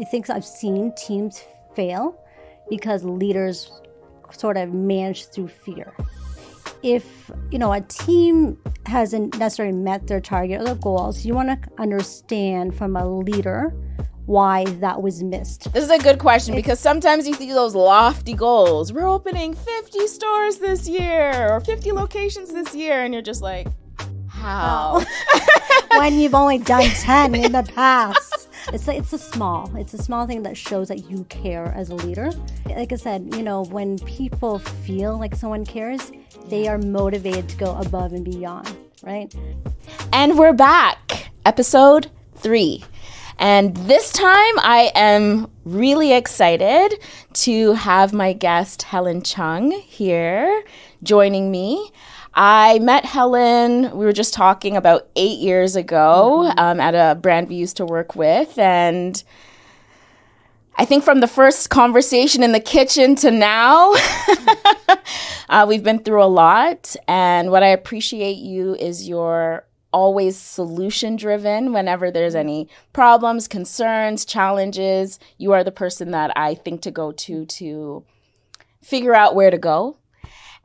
I think I've seen teams fail because leaders sort of manage through fear. If, a team hasn't necessarily met their target or their goals, you want to understand from a leader why that was missed. This is a good question because sometimes you see those lofty goals. We're opening 50 stores this year or 50 locations this year. And you're just like, how? When you've only done 10 in the past. It's a small thing that shows that you care as a leader. Like I said, when people feel like someone cares, they are motivated to go above and beyond, right? And we're back, episode 3. And this time I am really excited to have my guest Helene Chung here joining me. I met Helen, we were just talking about 8 years ago at a brand we used to work with. And I think from the first conversation in the kitchen to now, we've been through a lot. And what I appreciate you is your always solution-driven. Whenever there's any problems, concerns, challenges, you are the person that I think to go to figure out where to go.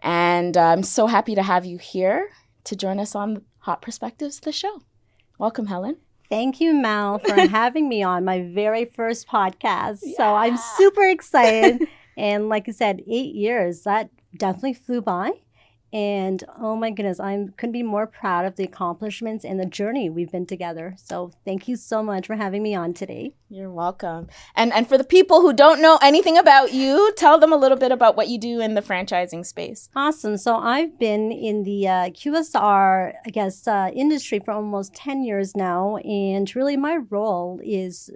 And I'm so happy to have you here to join us on Hot Perspectives, the show. Welcome, Helen. Thank you, Mal, for having me on my very first podcast. Yeah. So I'm super excited. And like I said, 8 years, that definitely flew by. And oh my goodness, I couldn't be more proud of the accomplishments and the journey we've been together. So thank you so much for having me on today. You're welcome. And for the people who don't know anything about you, tell them a little bit about what you do in the franchising space. Awesome. So I've been in the QSR, industry for almost 10 years now. And really my role is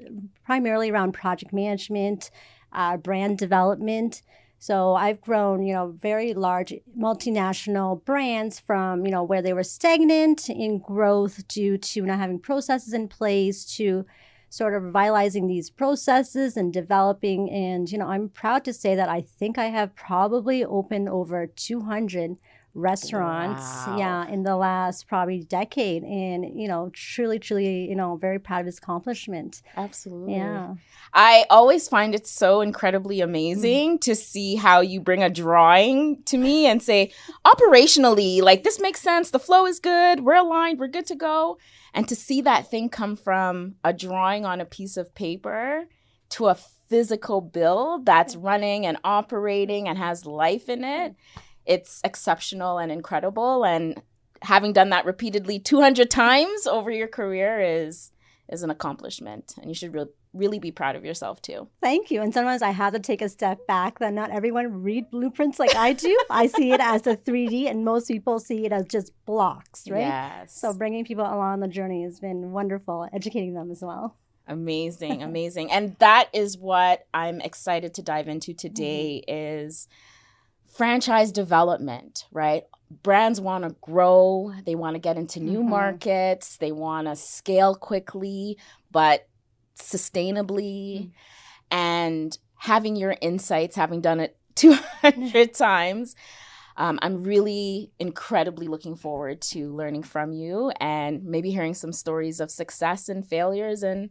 primarily around project management, brand development. So I've grown, very large multinational brands from, where they were stagnant in growth due to not having processes in place to sort of revitalizing these processes and developing. And, I'm proud to say that I think I have probably opened over 200 restaurants, in the last probably decade. And, truly, very proud of this accomplishment. Absolutely. Yeah. I always find it so incredibly amazing to see how you bring a drawing to me and say, operationally, like this makes sense. The flow is good. We're aligned. We're good to go. And to see that thing come from a drawing on a piece of paper to a physical build that's running and operating and has life in it. It's exceptional and incredible. And having done that repeatedly 200 times over your career is an accomplishment. And you should really be proud of yourself too. Thank you. And sometimes I have to take a step back that not everyone read blueprints like I do. I see it as a 3D and most people see it as just blocks, right? Yes. So bringing people along the journey has been wonderful, educating them as well. Amazing, amazing. And that is what I'm excited to dive into today is franchise development, right? Brands want to grow. They want to get into new markets. They want to scale quickly, but sustainably. And having your insights, having done it 200 times, I'm really incredibly looking forward to learning from you and maybe hearing some stories of success and failures and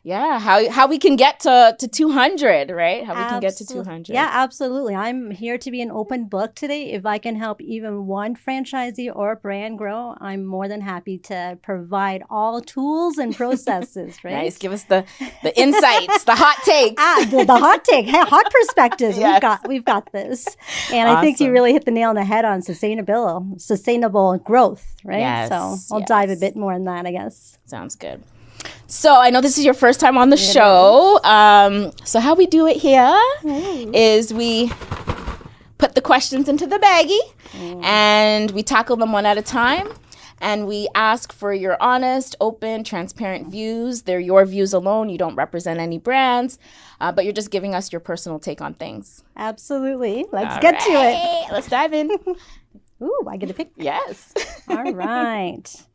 how we can get to 200, right? How we can get to 200. Yeah, absolutely. I'm here to be an open book today. If I can help even one franchisee or brand grow, I'm more than happy to provide all tools and processes, right? Nice. Give us the insights, the hot takes. The hot take, hot perspectives. Yes. We've got this. And I think you really hit the nail on the head on sustainable growth, right? Yes, so I'll dive a bit more in that, I guess. Sounds good. So I know this is your first time on the show. So how we do it here is we put the questions into the baggie and we tackle them one at a time. And we ask for your honest, open, transparent views. They're your views alone. You don't represent any brands, but you're just giving us your personal take on things. Absolutely. Let's get to it. Let's dive in. Ooh, I get to pick. Yes. All right.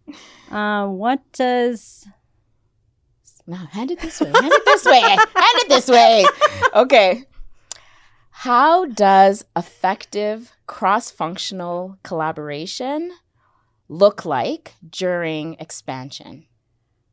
What does... No, hand it this way. Hand it this way. Hand it this way. Okay. How does effective cross-functional collaboration look like during expansion?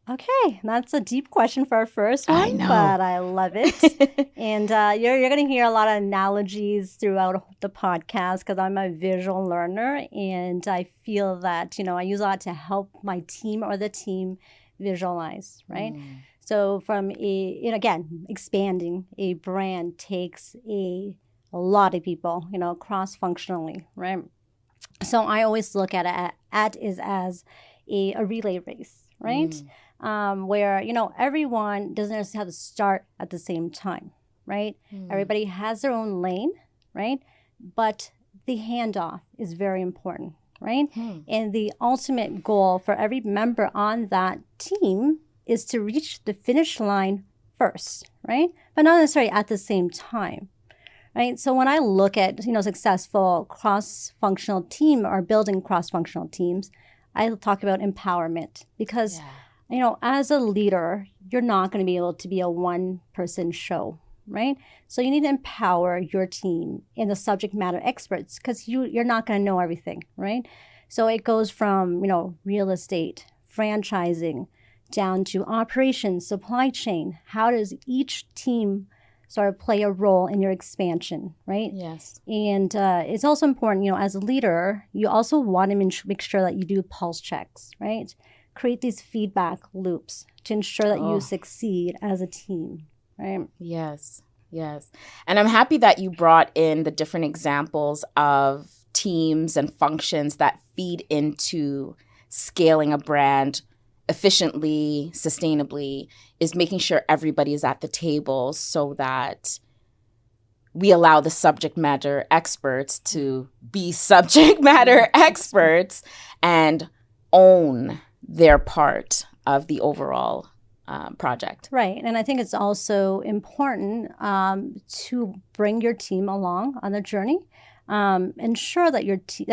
Okay, that's a deep question for our first I one, know. but I love it. And you're going to hear a lot of analogies throughout the podcast because I'm a visual learner, and I feel that I use a lot to help my team or the team visualize, right? So from again, expanding a brand takes a lot of people, cross-functionally, right? So I always look at is as a relay race, right? Where everyone doesn't necessarily have to start at the same time, right? Everybody has their own lane, right? But the handoff is very important, right? And the ultimate goal for every member on that team is to reach the finish line first, right? But not necessarily at the same time. Right. So when I look at, successful cross-functional team or building cross-functional teams, I talk about empowerment because, as a leader, you're not going to be able to be a one-person show, right? So you need to empower your team and the subject matter experts because you're not going to know everything, right? So it goes from, real estate, franchising, down to operations, supply chain. How does each team sort of play a role in your expansion, right? Yes. And it's also important, as a leader, you also want to make sure that you do pulse checks, right? Create these feedback loops to ensure that you succeed as a team, right? Yes, yes. And I'm happy that you brought in the different examples of teams and functions that feed into scaling a brand efficiently, sustainably, is making sure everybody is at the table so that we allow the subject matter experts to be subject matter experts and own their part of the overall project. Right. And I think it's also important to bring your team along on the journey. Ensure that your team,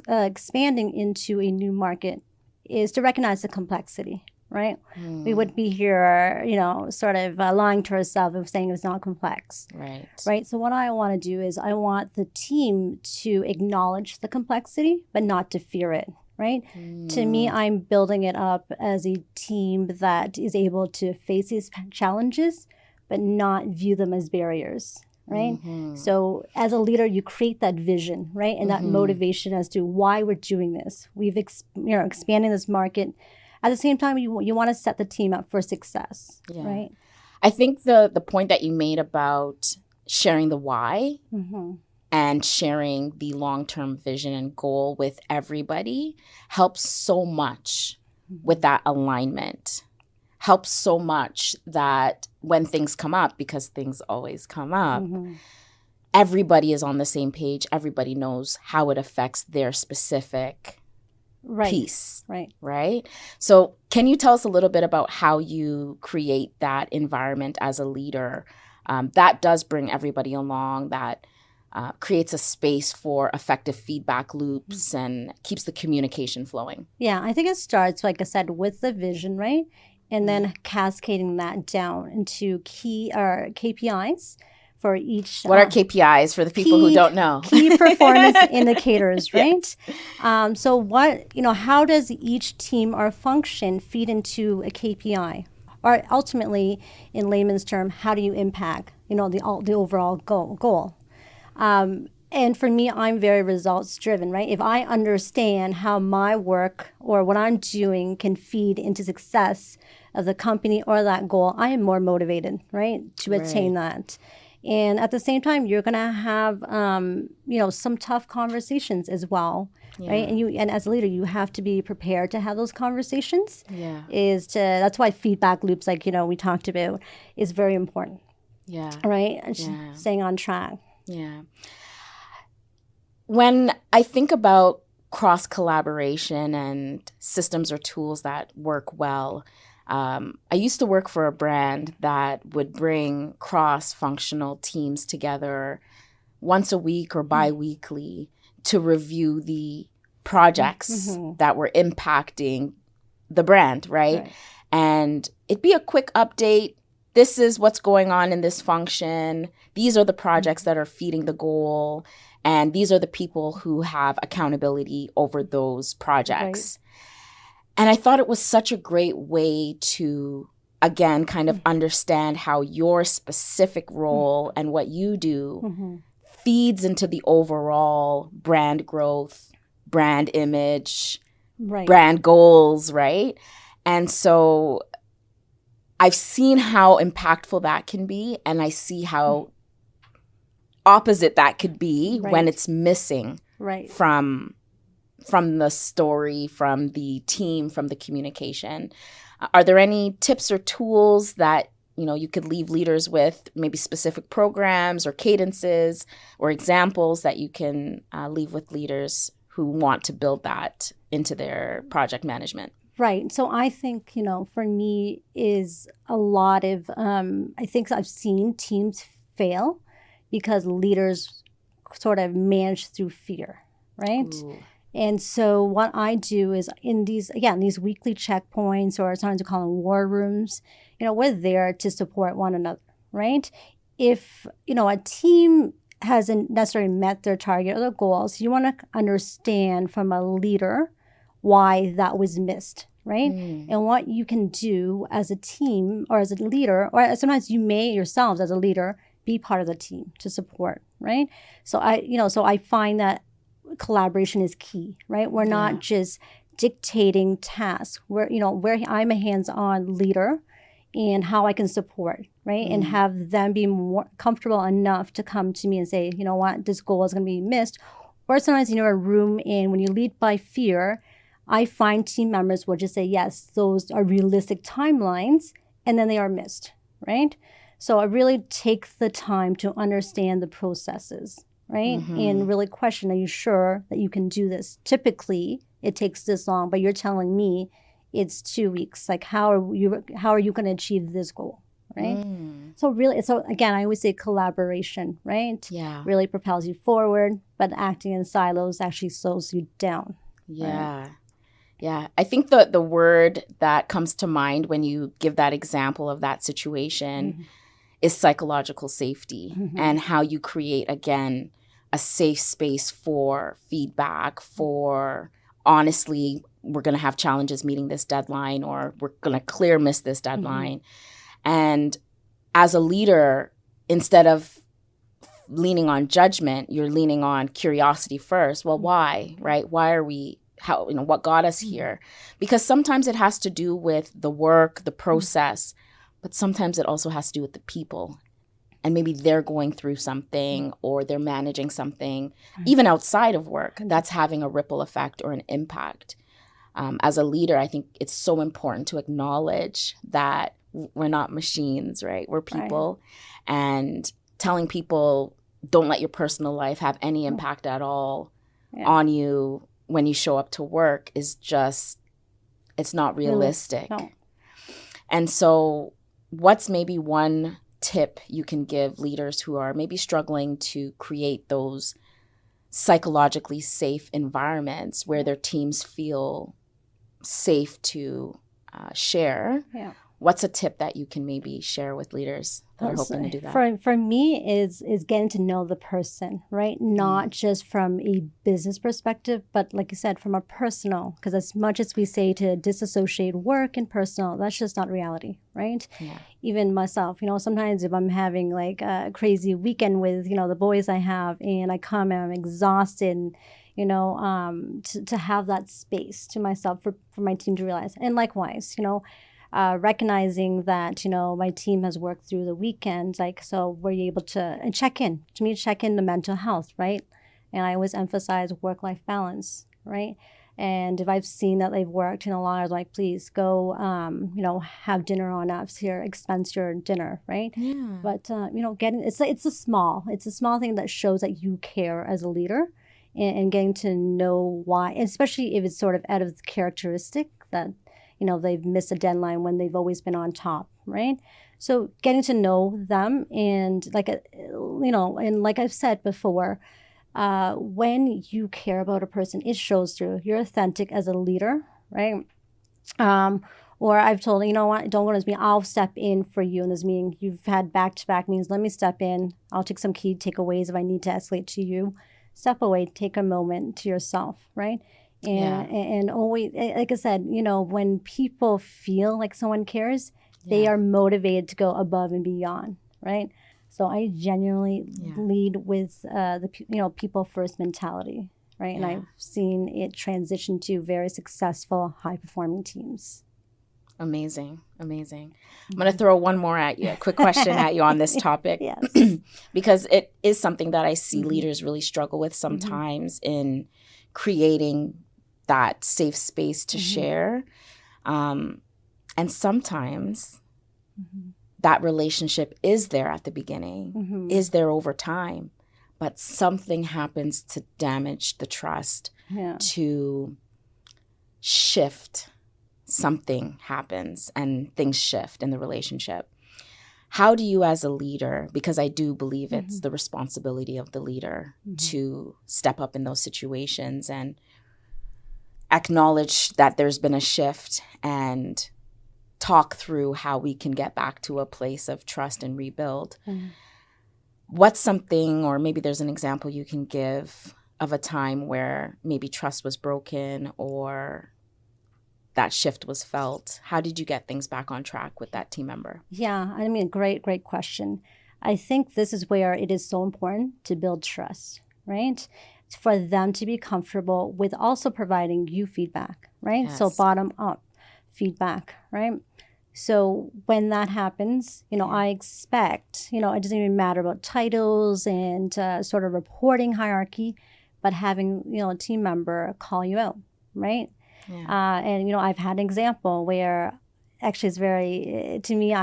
expanding into a new market, is to recognize the complexity, right? We would be here, sort of lying to ourselves of saying it's not complex. Right. Right. So what I want to do is I want the team to acknowledge the complexity, but not to fear it. Right. To me, I'm building it up as a team that is able to face these challenges, but not view them as barriers. Right. So as a leader, you create that vision, right? And that motivation as to why we're doing this. We've, expanding this market. At the same time, you want to set the team up for success, right? I think the point that you made about sharing the why and sharing the long-term vision and goal with everybody helps so much with that alignment. Helps so much that when things come up, because things always come up, everybody is on the same page. Everybody knows how it affects their specific piece. Right. So can you tell us a little bit about how you create that environment as a leader that does bring everybody along, that creates a space for effective feedback loops and keeps the communication flowing? Yeah, I think it starts, like I said, with the vision, right? And then cascading that down into KPIs for each. What are KPIs for the people who don't know? Key performance indicators, right? Yes. So how does each team or function feed into a KPI? Or ultimately, in layman's term, how do you impact, the overall goal? And for me, I'm very results driven, right? If I understand how my work or what I'm doing can feed into success of the company or that goal, I am more motivated, right, to attain that. And at the same time, you're going to have, some tough conversations as well, right? And as a leader, you have to be prepared to have those conversations. That's why feedback loops, like, we talked about, is very important. Right? And staying on track. When I think about cross-collaboration and systems or tools that work well, I used to work for a brand that would bring cross-functional teams together once a week or bi-weekly to review the projects that were impacting the brand, right? And it'd be a quick update. This is what's going on in this function. These are the projects that are feeding the goal. And these are the people who have accountability over those projects. And I thought it was such a great way to, again, kind of understand how your specific role and what you do feeds into the overall brand growth, brand image, brand goals, right? And so I've seen how impactful that can be, and I see how opposite that could be when it's missing from the story, from the team, from the communication. Are there any tips or tools that you could leave leaders with, maybe specific programs or cadences or examples that you can leave with leaders who want to build that into their project management? Right. So I think, for me is a lot of, I think I've seen teams fail because leaders sort of manage through fear, right? Ooh. And so what I do is in these weekly checkpoints, or sometimes we call them war rooms, we're there to support one another, right? If, a team hasn't necessarily met their target or their goals, you want to understand from a leader why that was missed, right? And what you can do as a team or as a leader, or sometimes you may yourselves as a leader be part of the team to support, right? So I find that collaboration is key, right? We're not just dictating tasks. Where I'm a hands-on leader and how I can support, right? And have them be more comfortable enough to come to me and say, you know what, this goal is going to be missed. Or sometimes, a room, and when you lead by fear, I find team members will just say, yes, those are realistic timelines, and then they are missed, right? So I really take the time to understand the processes, right? And really question, are you sure that you can do this? Typically, it takes this long, but you're telling me it's 2 weeks. Like, how are you going to achieve this goal, right? So again, I always say collaboration, right? Yeah. Really propels you forward, but acting in silos actually slows you down. Yeah. Right? Yeah. I think the word that comes to mind when you give that example of that situation is psychological safety, and how you create, again, a safe space for feedback, for honestly, we're going to have challenges meeting this deadline, or we're going to miss this deadline. And as a leader, instead of leaning on judgment, you're leaning on curiosity first. Well, why, right? Why are we, what got us here? Because sometimes it has to do with the work, the process, but sometimes it also has to do with the people. And maybe they're going through something, or they're managing something, even outside of work, that's having a ripple effect or an impact. As a leader, I think it's so important to acknowledge that we're not machines, right? We're people. Right. And telling people, don't let your personal life have any impact at all on you when you show up to work is just, it's not realistic. No. And so what's maybe one tip you can give leaders who are maybe struggling to create those psychologically safe environments where their teams feel safe to share? Yeah. What's a tip that you can maybe share with leaders that are hoping to do that? For me is getting to know the person, right? Not just from a business perspective, but like you said, from a personal, because as much as we say to disassociate work and personal, that's just not reality, right? Yeah. Even myself, sometimes if I'm having like a crazy weekend with, the boys I have, and I come and I'm exhausted, to have that space to myself for my team to realize. And likewise, recognizing that, my team has worked through the weekend, so we're able to check in the mental health, right? And I always emphasize work-life balance, right? And if I've seen that they've worked, a lot, I was like, please go, have dinner on us here, expense your dinner, right? Yeah. But, it's a small thing that shows that you care as a leader, and getting to know why, especially if it's sort of out of the characteristic that, they've missed a deadline when they've always been on top, right? So getting to know them, and like I've said before, when you care about a person, it shows through. You're authentic as a leader, right? Or I've told, what, don't go to this meeting, I'll step in for you in this meeting. You've had back-to-back meetings, let me step in. I'll take some key takeaways if I need to escalate to you. Step away, take a moment to yourself, right? And always, like I said, when people feel like someone cares, they are motivated to go above and beyond, right? So I genuinely lead with the people first mentality, right? And I've seen it transition to very successful, high performing teams. Amazing. I'm going to throw one more at you, a quick question at you on this topic. Yes. Because it is something that I see leaders really struggle with sometimes in creating that safe space to share. And sometimes that relationship is there at the beginning, is there over time, but something happens to damage the trust, to shift. Something happens and things shift in the relationship. How do you as a leader, because I do believe it's the responsibility of the leader to step up in those situations and acknowledge that there's been a shift and talk through how we can get back to a place of trust and rebuild. What's something, or maybe there's an example you can give of a time where maybe trust was broken or that shift was felt? How did you get things back on track with that team member? Yeah, I mean, great question. I think this is where it is so important to build trust, right? For them to be comfortable with also providing you feedback, right? Yes. So bottom up feedback, right? So when that happens, I expect, it doesn't even matter about titles and sort of reporting hierarchy, but having, a team member call you out, right? Yeah. And I've had an example where actually it's very, to me,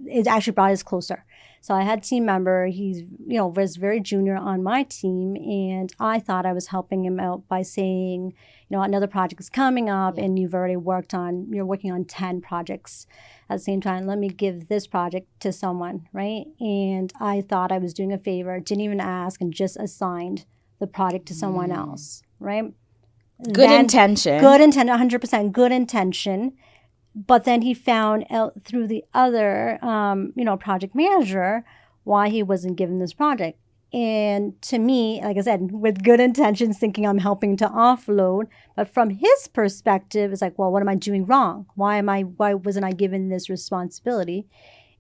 it actually brought us closer. So I had a team member, he's, was very junior on my team, and I thought I was helping him out by saying, another project is coming up and you're working on 10 projects at the same time. Let me give this project to someone, right? And I thought I was doing a favor, didn't even ask, and just assigned the project to someone else, right? Good intention, 100% good intention. But then he found out through the other, project manager why he wasn't given this project. And to me, like I said, with good intentions, thinking I'm helping to offload, but from his perspective, it's like, well, what am I doing wrong? Why wasn't I given this responsibility?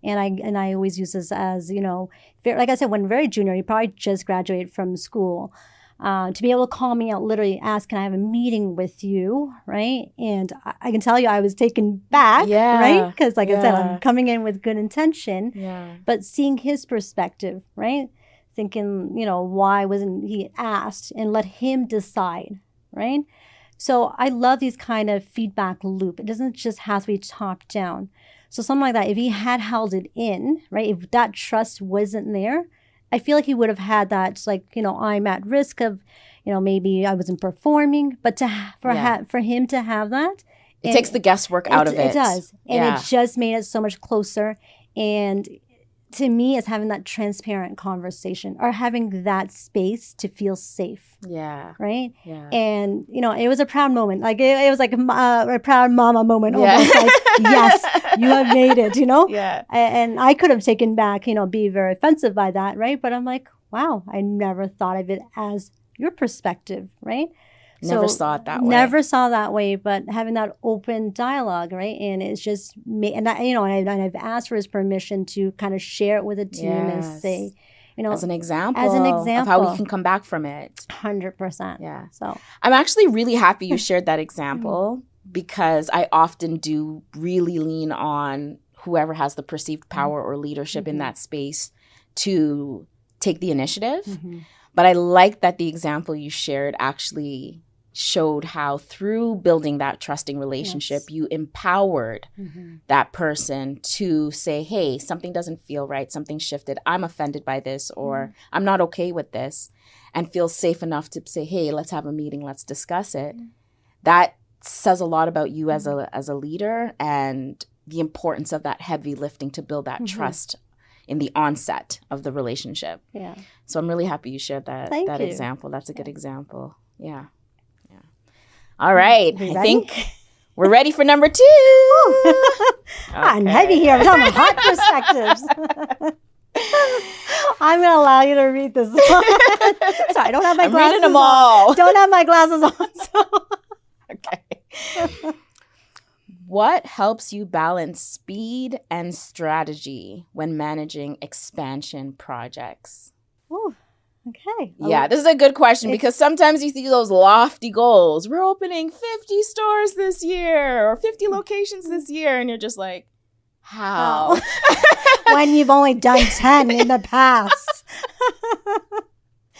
And I always use this as, like I said, when very junior, he probably just graduated from school. To be able to call me out, literally ask, can I have a meeting with you, right? And I can tell you I was taken back, right? Because like I said, I'm coming in with good intention, but seeing his perspective, right? Thinking, why wasn't he asked, and let him decide, right? So I love these kind of feedback loop. It doesn't just have to be top down. So something like that, if he had held it in, right? If that trust wasn't there, I feel like he would have had that, like, I'm at risk of, maybe I wasn't performing, but for him to have that. It takes the guesswork out of it. It does. And it just made it so much closer. And to me, it's having that transparent conversation or having that space to feel safe. Yeah. Right? Yeah. And, it was a proud moment. Like, it was like a proud mama moment. Almost like, yes, you have made it, Yeah. And I could have taken back, be very offensive by that, right? But I'm like, wow, I never thought of it as your perspective, right? Never saw it that way. Never saw that way, but having that open dialogue, right? And it's just me, and I've asked for his permission to kind of share it with the team and say, as an example of how we can come back from it. 100%. Yeah. So I'm actually really happy you shared that example because I often do really lean on whoever has the perceived power or leadership in that space to take the initiative. But I like that the example you shared actually showed how through building that trusting relationship, you empowered that person to say, hey, something doesn't feel right, something shifted, I'm offended by this, or I'm not okay with this, and feel safe enough to say, hey, let's have a meeting, let's discuss it. That says a lot about you as a leader and the importance of that heavy lifting to build that trust in the onset of the relationship. Yeah. So I'm really happy you shared that example. That's a good example. Yeah. All right. I think we're ready for number 2. I'm heavy here. We're talking about hot perspectives. I'm going to allow you to read this one. Sorry, I don't have my glasses reading them all. Don't have my glasses on. So What helps you balance speed and strategy when managing expansion projects? Oh, okay. Yeah, this is a good question because sometimes you see those lofty goals. We're opening 50 stores this year or 50 locations this year. And you're just like, how? When you've only done 10 in the past.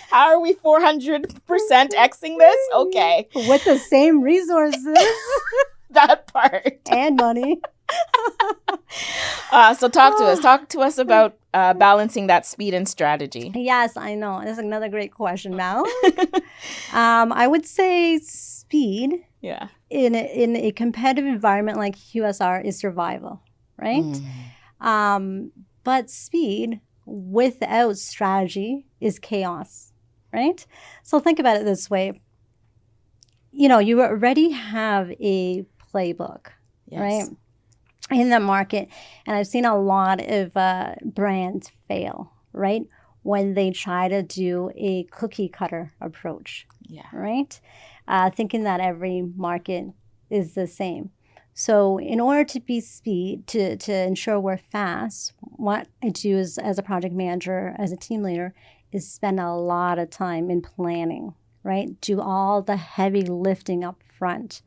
How are we 400% Xing this? Okay. With the same resources. That part. And money. So talk to us about balancing that speed and strategy. Yes, I know. That's another great question, Mal. I would say speed in a competitive environment like QSR is survival, right? But speed without strategy is chaos, right? So think about it this way. You know, you already have a playbook, right? In the market. And I've seen a lot of brands fail, right? When they try to do a cookie cutter approach, right? Thinking that every market is the same. So in order to be speed, to ensure we're fast, what I do is, as a project manager, as a team leader, is spend a lot of time in planning, right? Do all the heavy lifting up front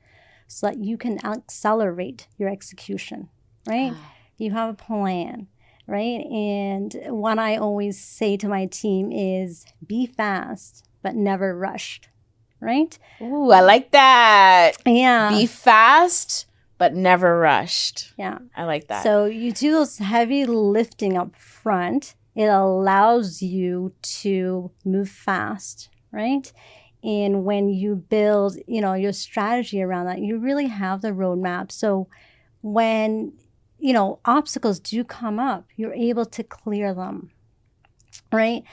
so that you can accelerate your execution, right? You have a plan, right? And what I always say to my team is be fast, but never rushed, right? Ooh, I like that. Yeah. Be fast, but never rushed. Yeah. I like that. So you do those heavy lifting up front. It allows you to move fast, right? And when you build, you know, your strategy around that, you really have the roadmap. So when, you know, obstacles do come up, you're able to clear them, right?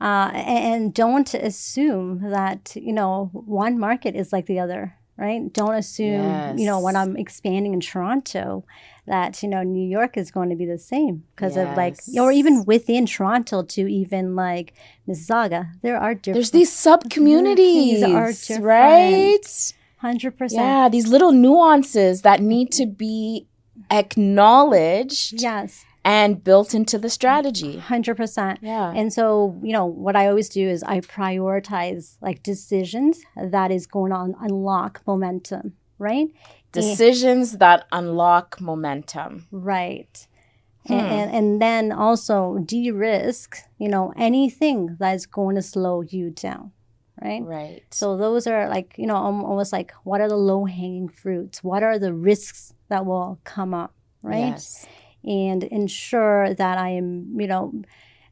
And don't assume that, you know, one market is like the other, right? Don't assume, you know, when I'm expanding in Toronto that, you know, New York is going to be the same because of like, or even within Toronto to even like Mississauga, there are different. There's these sub-communities, right? 100%. Yeah, these little nuances that need to be acknowledged. Yes. And built into the strategy. 100%. Yeah. And so, you know, what I always do is I prioritize like decisions that is going to unlock momentum, right? Decisions that unlock momentum. Right. And then also de-risk, you know, anything that is going to slow you down. Right? Right. So those are like, you know, almost like what are the low-hanging fruits? What are the risks that will come up, right? Yes. And ensure that I am,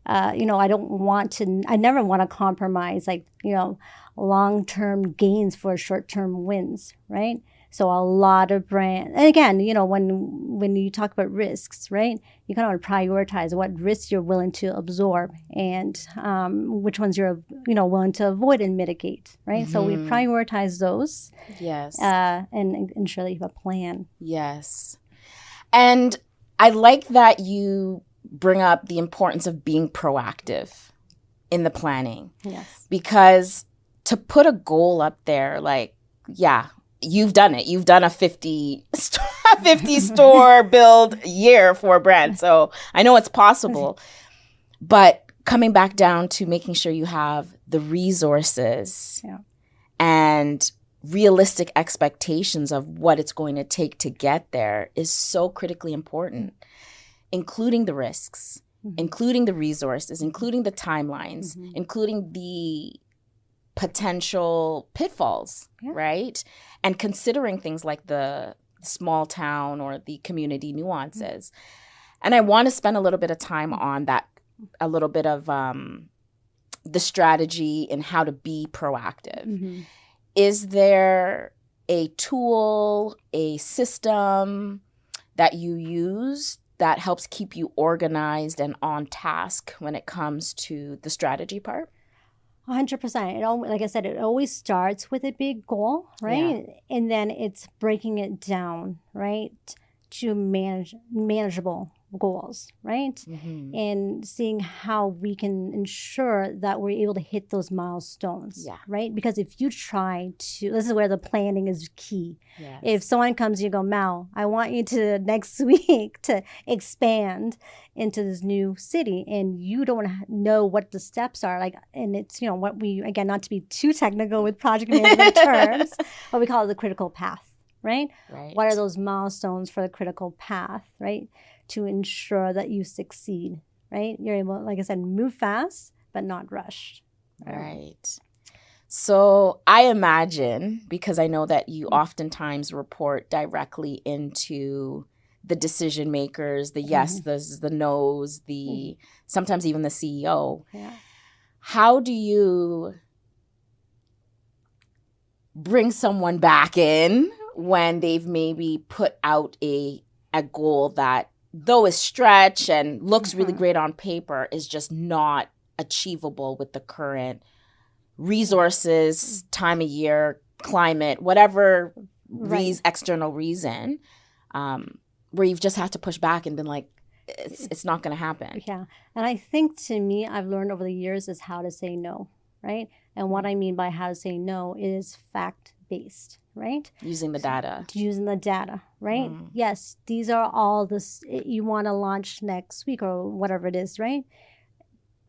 I never want to compromise like, you know, long-term gains for short-term wins, right? So a lot of brands, and again, you know, when you talk about risks, right, you kind of prioritize what risks you're willing to absorb and which ones you're, you know, willing to avoid and mitigate, right? Mm-hmm. So we prioritize those. Yes. And ensure that you have a plan. Yes. And I like that you bring up the importance of being proactive in the planning. Yes. Because to put a goal up there, like, yeah, you've done it. You've done a 50 store build year for a brand. So I know it's possible. But coming back down to making sure you have the resources and realistic expectations of what it's going to take to get there is so critically important, including the risks, including the resources, including the timelines, including the potential pitfalls, right? And considering things like the small town or the community nuances. And I want to spend a little bit of time on that, a little bit of the strategy and how to be proactive. Is there a tool, a system that you use that helps keep you organized and on task when it comes to the strategy part? 100%. Like I said, it always starts with a big goal, right? Yeah. And then it's breaking it down, right, to manageable goals, right? And seeing how we can ensure that we're able to hit those milestones, right? Because if you try to, this is where the planning is key. Yes. If someone comes to you and go, Mal, I want you to next week to expand into this new city, and you don't know what the steps are, like, and it's, you know, what we, again, not to be too technical with project management terms, what we call it the critical path, right? What are those milestones for the critical path, right? To ensure that you succeed, right? You're able, like I said, move fast, but not rushed. Right. So I imagine, because I know that you oftentimes report directly into the decision makers, the yes, the no's, the sometimes even the CEO. How do you bring someone back in when they've maybe put out a goal that, though is stretch and looks really great on paper, is just not achievable with the current resources, time of year, climate, whatever external reason, where you've just had to push back and been like, it's not going to happen. Yeah. And I think, to me, I've learned over the years is how to say no, right? And what I mean by how to say no is fact-based, right? Using the data. Using the data, right? Yes, these are all this you want to launch next week or whatever it is, right?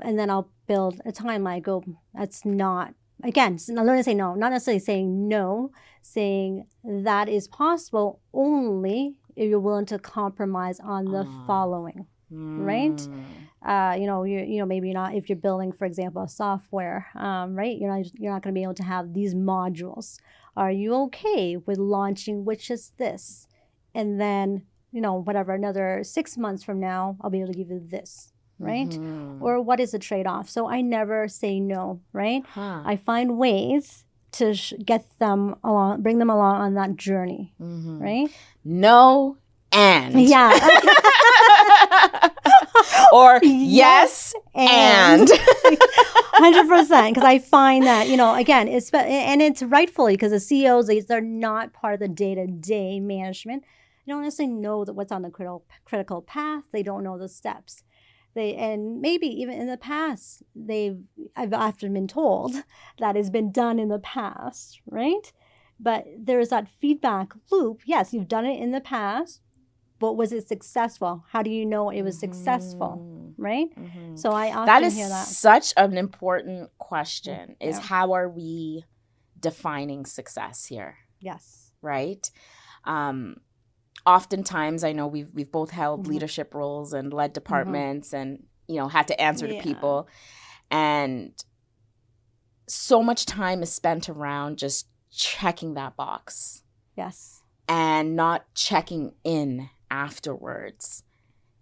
And then I'll build a timeline. I go, that's not, again, I learn to say no, not necessarily saying no, saying that is possible only if you're willing to compromise on the following, right? You know, maybe not if you're building, for example, a software, right? You're not going to be able to have these modules. Are you okay with launching which is this? And then, you know, whatever, another 6 months from now, I'll be able to give you this, right? Or what is the trade-off? So I never say no, right? I find ways to get them along, bring them along on that journey, right? No and. Yeah. Or yes and. 100%. Because I find that, you know, again, it's rightfully, because the CEOs, they're not part of the day-to-day management. They don't necessarily know what's on the critical path. They don't know the steps. And maybe even in the past, I've often been told that it's been done in the past, right? But there's that feedback loop. Yes, you've done it in the past, but was it successful? How do you know it was successful, right? So I often hear that. That is such an important question, is how are we defining success here? Yes. Right? Oftentimes, I know we've both held leadership roles and led departments and, you know, had to answer to people. And so much time is spent around just checking that box. Yes. And not checking in afterwards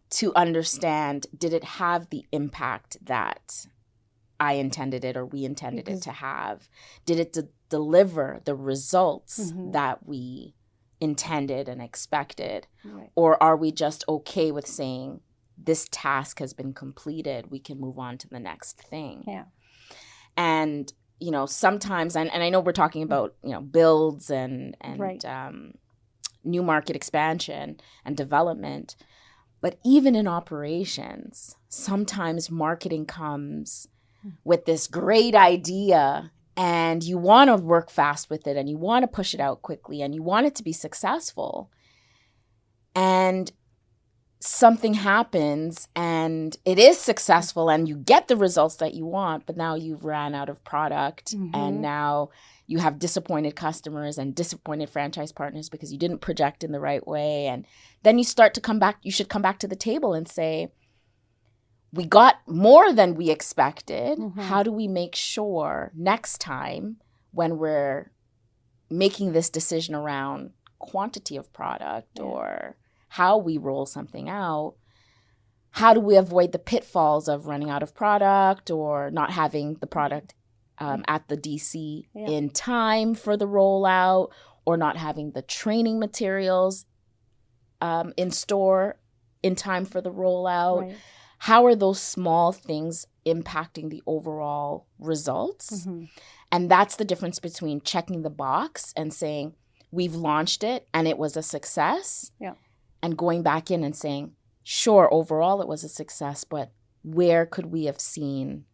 to understand, did it have the impact that I intended it or we intended it to have? Did it deliver the results that we intended and expected? Or are we just okay with saying this task has been completed, we can move on to the next thing? And, you know, sometimes, and I know we're talking about, you know, builds and new market expansion and development, but even in operations, sometimes marketing comes with this great idea and you want to work fast with it and you want to push it out quickly and you want it to be successful. And something happens and it is successful and you get the results that you want, but now you've ran out of product and now you have disappointed customers and disappointed franchise partners because you didn't project in the right way. And then you start to come back, you should come back to the table and say, we got more than we expected. How do we make sure next time when we're making this decision around quantity of product or how we roll something out, how do we avoid the pitfalls of running out of product or not having the product at the DC in time for the rollout, or not having the training materials in store in time for the rollout? How are those small things impacting the overall results? And that's the difference between checking the box and saying, we've launched it and it was a success, and going back in and saying, sure, overall it was a success, but where could we have seen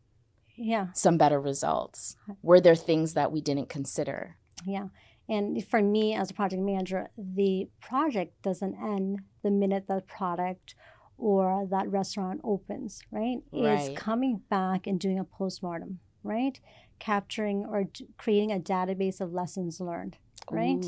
some better results? Were there things that we didn't consider? Yeah. And for me as a project manager, the project doesn't end the minute that product or that restaurant opens, right? It's coming back and doing a postmortem, right? Capturing or creating a database of lessons learned, right?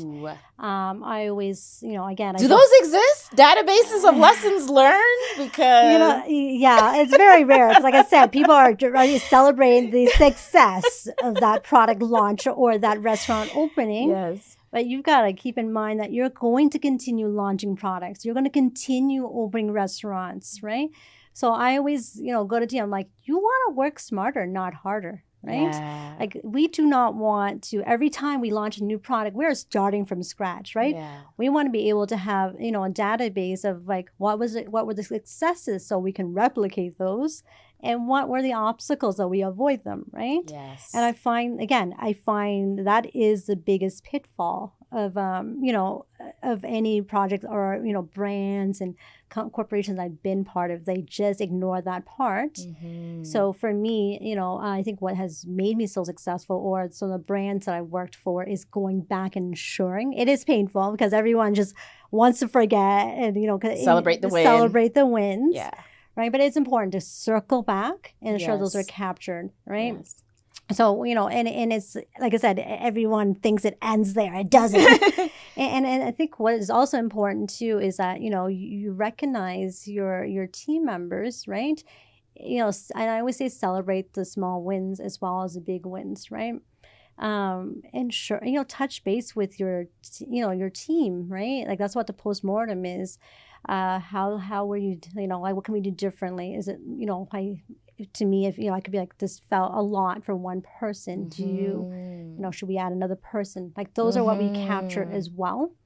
I always, again, do those exist? Databases of lessons learned? Because it's very rare. Because like I said, people are already celebrating the success of that product launch or that restaurant opening. Yes. But you've got to keep in mind that you're going to continue launching products. You're going to continue opening restaurants, right? So I always, go to team. I'm like, you want to work smarter, not harder, right? Yeah. Like we do not want to, every time we launch a new product, we're starting from scratch, right? Yeah. We want to be able to have, a database of like, what were the successes so we can replicate those, and what were the obstacles so we avoid them, right? Yes. And I find that is the biggest pitfall of, of any project or, brands and corporations I've been part of. They just ignore that part. Mm-hmm. So for me, I think what has made me so successful, or some of the brands that I worked for, is going back and ensuring. It is painful because everyone just wants to forget and, celebrate the wins. Yeah. Right. But it's important to circle back and ensure those are captured. Right. Yes. So, and it's like I said, everyone thinks it ends there. It doesn't. and I think what is also important too is that, you recognize your team members, right? And I always say celebrate the small wins as well as the big wins, right? And sure, touch base with your team, right? Like that's what the postmortem is. How were you, like what can we do differently? Is it, to me, if I could be like, this felt a lot for one person. Do you, should we add another person? Like those are what we capture as well,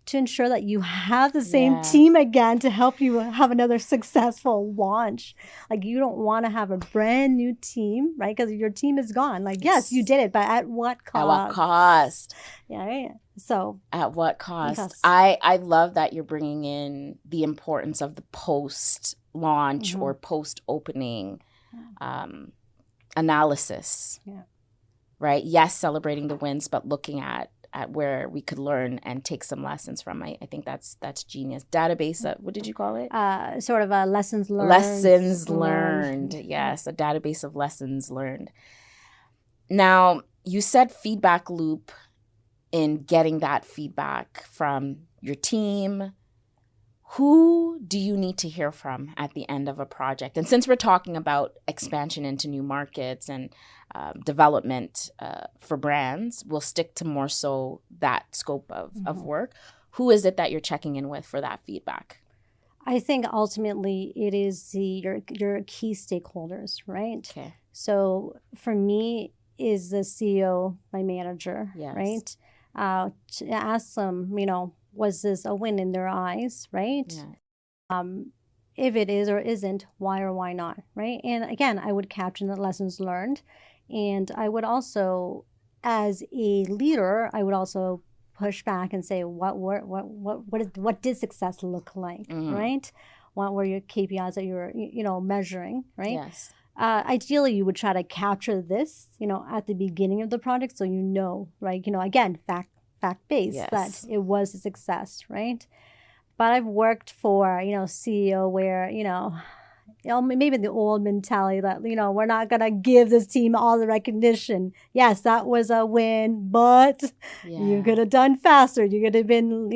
to ensure that you have the same team again to help you have another successful launch. Like you don't want to have a brand new team, right? Because your team is gone. Like, yes, you did it, but at what cost? At what cost? Yeah, right. So at what cost? I love that you're bringing in the importance of the post-launch or post-opening analysis. Yeah. Right? Yes, celebrating the wins, but looking at where we could learn and take some lessons from. I think that's genius. Database, what did you call it? Sort of a lessons learned. Lessons learned. Yes, a database of lessons learned. Now, you said feedback loop in getting that feedback from your team. Who do you need to hear from at the end of a project? And since we're talking about expansion into new markets and development for brands, we'll stick to more so that scope of work. Who is it that you're checking in with for that feedback? I think ultimately it is your key stakeholders, right? Okay. So for me, is the CEO, my manager, right? To ask them, was this a win in their eyes, right? Yeah. If it is or isn't, why or why not, right? And again, I would caption the lessons learned. And I would also, as a leader, I would also push back and say, what did success look like, right? What were your KPIs that you were, measuring, right? Yes. Ideally, you would try to capture this, at the beginning of the project, so right? Again, fact-based, that it was a success, right? But I've worked for, CEO where, maybe the old mentality that, we're not going to give this team all the recognition. Yes, that was a win, but you could have done faster. You could have been,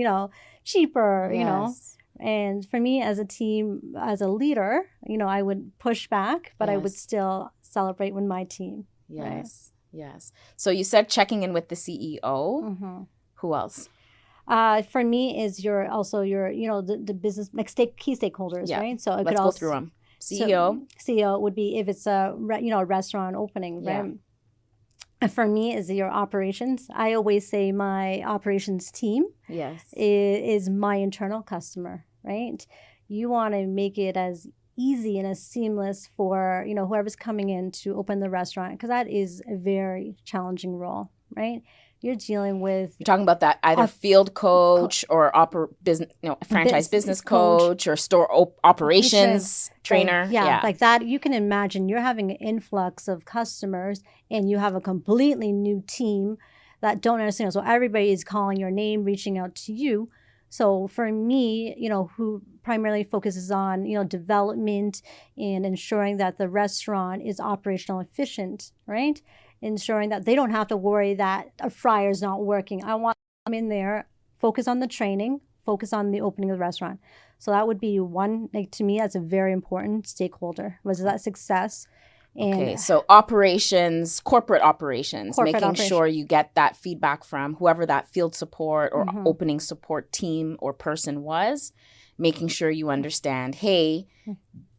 cheaper, And for me as a team, as a leader, I would push back, but I would still celebrate with my team. Yes. Right? Yes. So you said checking in with the CEO. Mm-hmm. Who else? For me is the business key stakeholders, right? So let's go through them. CEO. So CEO would be if it's a restaurant opening, right? And for me is your operations. I always say my operations team is my internal customer, right? You want to make it as easy and as seamless for whoever's coming in to open the restaurant, because that is a very challenging role, right? You're dealing with You're talking about that either field coach or franchise business coach or store operations trainer. Like that. You can imagine you're having an influx of customers and you have a completely new team that don't understand. So everybody is calling your name, reaching out to you. So for me, who primarily focuses on, development and ensuring that the restaurant is operational efficient, right? Ensuring that they don't have to worry that a fryer is not working. I want them in there, focus on the training, focus on the opening of the restaurant. So that would be one, to me, that's a very important stakeholder. Was that success? Okay, so corporate operations, making sure you get that feedback from whoever that field support or opening support team or person was, making sure you understand, hey,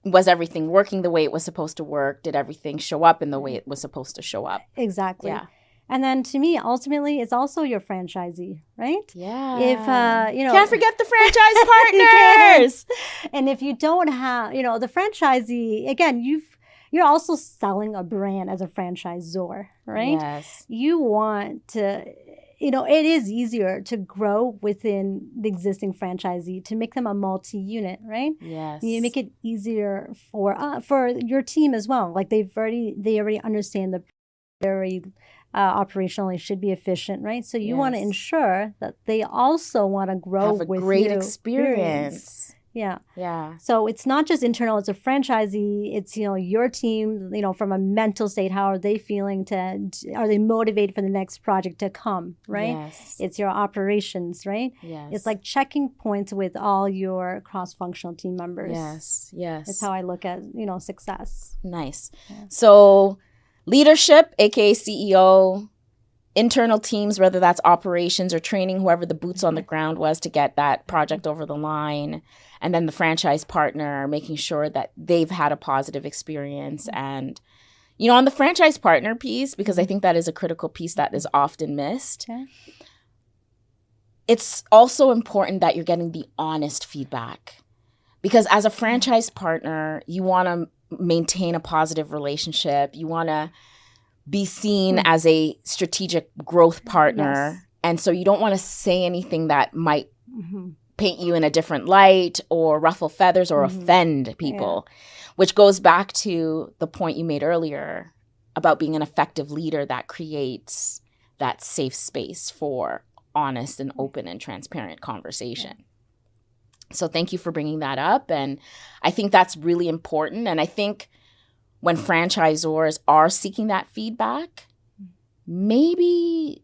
was everything working the way it was supposed to work? Did everything show up in the way it was supposed to show up? Exactly. Yeah. And then to me, ultimately, it's also your franchisee, right? Yeah. If, can't forget the franchise partners. And if you don't have, the franchisee, again, you're also selling a brand as a franchisor, right? Yes. You want to, it is easier to grow within the existing franchisee to make them a multi-unit, right? Yes. You make it easier for your team as well. Like they already understand the very operationally should be efficient, right? So you want to ensure that they also want to grow have a with great you. experience. Yeah. Yeah. So it's not just internal, it's a franchisee. It's, your team, from a mental state, how are they feeling are they motivated for the next project to come, right? Yes. It's your operations, right? Yes. It's like checking points with all your cross-functional team members. Yes. Yes. That's how I look at, success. Nice. Yeah. So leadership, aka CEO, internal teams, whether that's operations or training, whoever the boots on the ground was to get that project over the line. And then the franchise partner, making sure that they've had a positive experience. And, on the franchise partner piece, because I think that is a critical piece that is often missed, it's also important that you're getting the honest feedback. Because as a franchise partner, you want to maintain a positive relationship. You want to be seen as a strategic growth partner. Yes. And so you don't want to say anything that might paint you in a different light or ruffle feathers or offend people, which goes back to the point you made earlier about being an effective leader that creates that safe space for honest and open and transparent conversation. So thank you for bringing that up. And I think that's really important. And I think when franchisors are seeking that feedback, maybe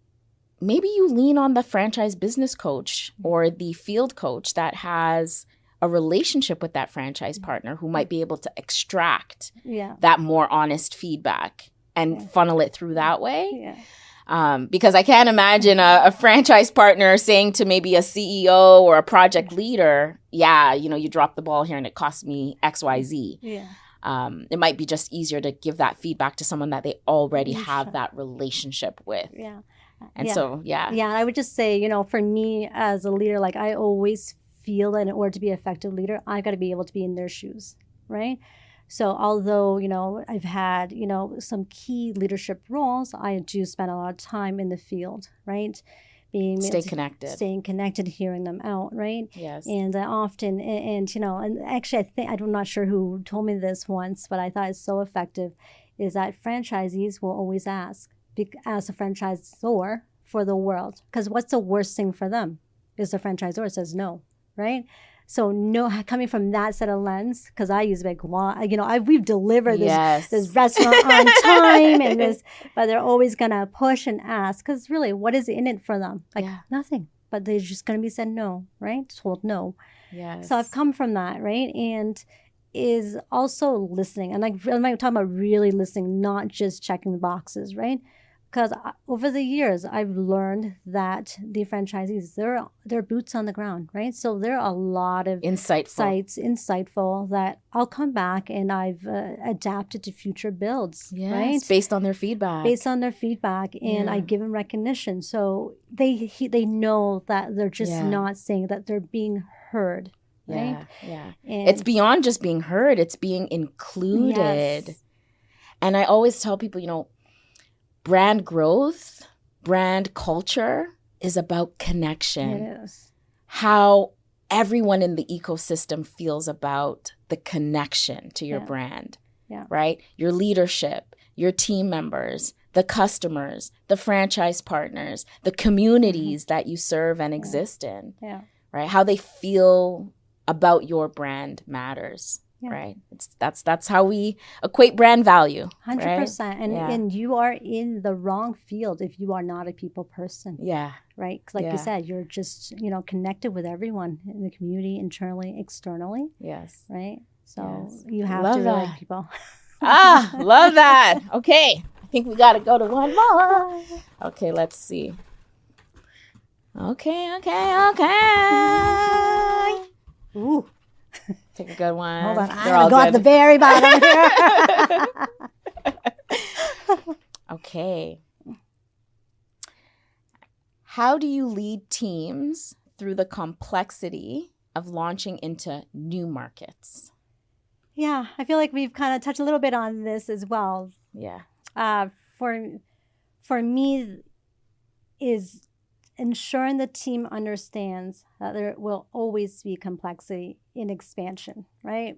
you lean on the franchise business coach or the field coach that has a relationship with that franchise partner who might be able to extract that more honest feedback and funnel it through that way. Yeah. Because I can't imagine a franchise partner saying to maybe a CEO or a project leader, you dropped the ball here and it cost me X, Y, Z. Yeah. It might be just easier to give that feedback to someone that they already have that relationship with. Yeah. And so, I would just say, for me as a leader, like I always feel that in order to be an effective leader, I've got to be able to be in their shoes, right? So although, I've had, some key leadership roles, I do spend a lot of time in the field, right? Staying connected, hearing them out, right? Yes. And often, and actually, I'm not sure who told me this once, but I thought it's so effective, is that franchisees will always ask, as a franchisor, for the world. Because what's the worst thing for them? Is the franchisor says no, right? So no, coming from that set of lens, because I use big, we've delivered this restaurant on time and this, but they're always gonna push and ask, because really, what is in it for them? Like nothing, but they're just gonna be said no, right? Told no. Yes. So I've come from that, right? And is also listening, and I'm talking about really listening, not just checking the boxes, right? Because over the years, I've learned that the franchisees, they're boots on the ground, right? So there are a lot of insightful that I'll come back and I've adapted to future builds, right? Based on their feedback. And I give them recognition. So they know that they're just not saying that they're being heard, right? Yeah. It's beyond just being heard. It's being included. Yes. And I always tell people, brand growth brand culture is about connection. It is. How everyone in the ecosystem feels about the connection to your brand, right? Your leadership, your team members, the customers, the franchise partners, the communities that you serve and exist in, right? How they feel about your brand matters, right? That's how we equate brand value. 100%. Right? And you are in the wrong field if you are not a people person. Yeah. Right? Like you said, you're just, connected with everyone in the community, internally, externally. Yes. Right? So you have to really like people. Love that. Okay. I think we got to go to one more. Okay, let's see. Okay. Ooh. Take a good one. Hold on. I got the very bottom here. Okay. How do you lead teams through the complexity of launching into new markets? Yeah, I feel like we've kind of touched a little bit on this as well. Yeah. For me, is ensuring the team understands that there will always be complexity in expansion, right?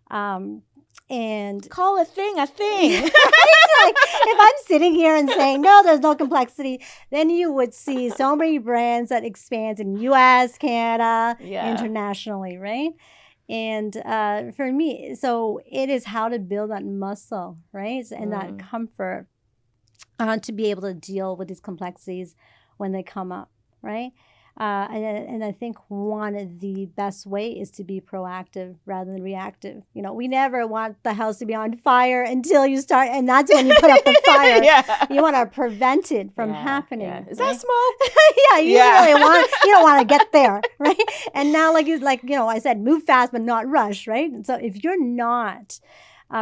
And call a thing a thing. Like, if I'm sitting here and saying, no, there's no complexity, then you would see so many brands that expand in U.S., Canada, internationally, right? And for me, so it is how to build that muscle, right? And that comfort to be able to deal with these complexities when they come up, right? And I think one of the best way is to be proactive rather than reactive. We never want the house to be on fire until you start, and that's when you put up the fire. You want to prevent it from happening. Is right? that smoke? You don't want to get there, right? And now, I said, move fast but not rush, right? And so if you're not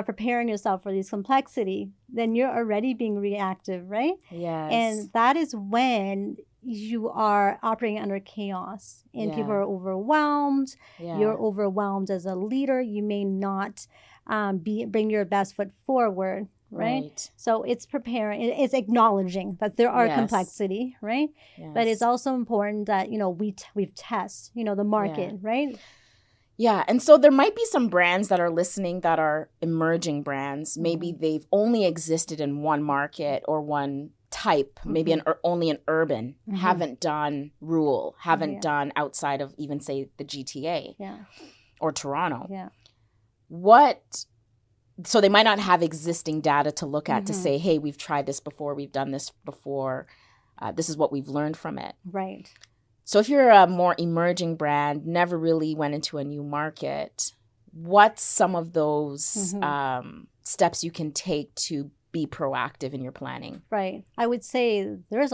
preparing yourself for this complexity, then you're already being reactive, right? Yes. And that is when you are operating under chaos and people are overwhelmed. You're overwhelmed as a leader. You may not bring your best foot forward, right? So it's preparing, it's acknowledging that there are complexity, right? But it's also important that, we've tested, the market, right? Yeah. And so there might be some brands that are listening that are emerging brands. Maybe they've only existed in one market or one type, maybe only an urban, haven't done rural, haven't done outside of even, say, the GTA or Toronto. So they might not have existing data to look at to say, hey, we've tried this before, we've done this before, this is what we've learned from it. Right. So if you're a more emerging brand, never really went into a new market, what's some of those steps you can take to be proactive in your planning? Right. I would say there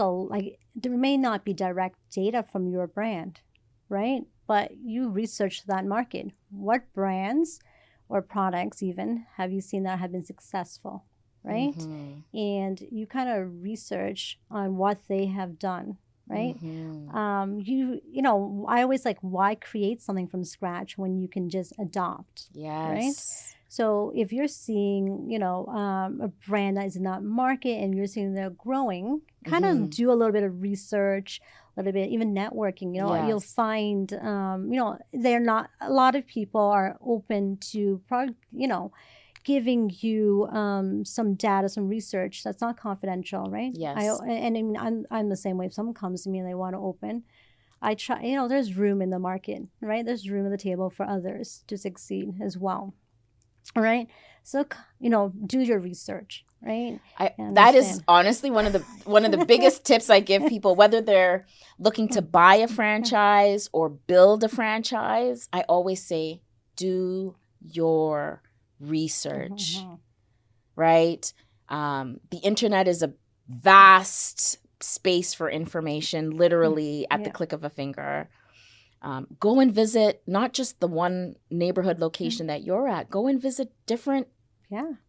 may not be direct data from your brand, right? But you research that market. What brands or products even have you seen that have been successful, right? And you kind of research on what they have done. Right. I always why create something from scratch when you can just adopt. Right. So if you're seeing, a brand that is in that market and you're seeing they're growing, kind of do a little bit of research, a little bit, even networking, you'll find, they're not, a lot of people are open to, giving you some data, some research that's not confidential, right? Yes. I'm the same way. If someone comes to me and they want to open, I try, there's room in the market, right? There's room at the table for others to succeed as well. All right. So, do your research, right? That is honestly one of the biggest tips I give people, whether they're looking to buy a franchise or build a franchise. I always say, do your research, right? The internet is a vast space for information, literally at the click of a finger. Go and visit not just the one neighborhood location that you're at. Go and visit different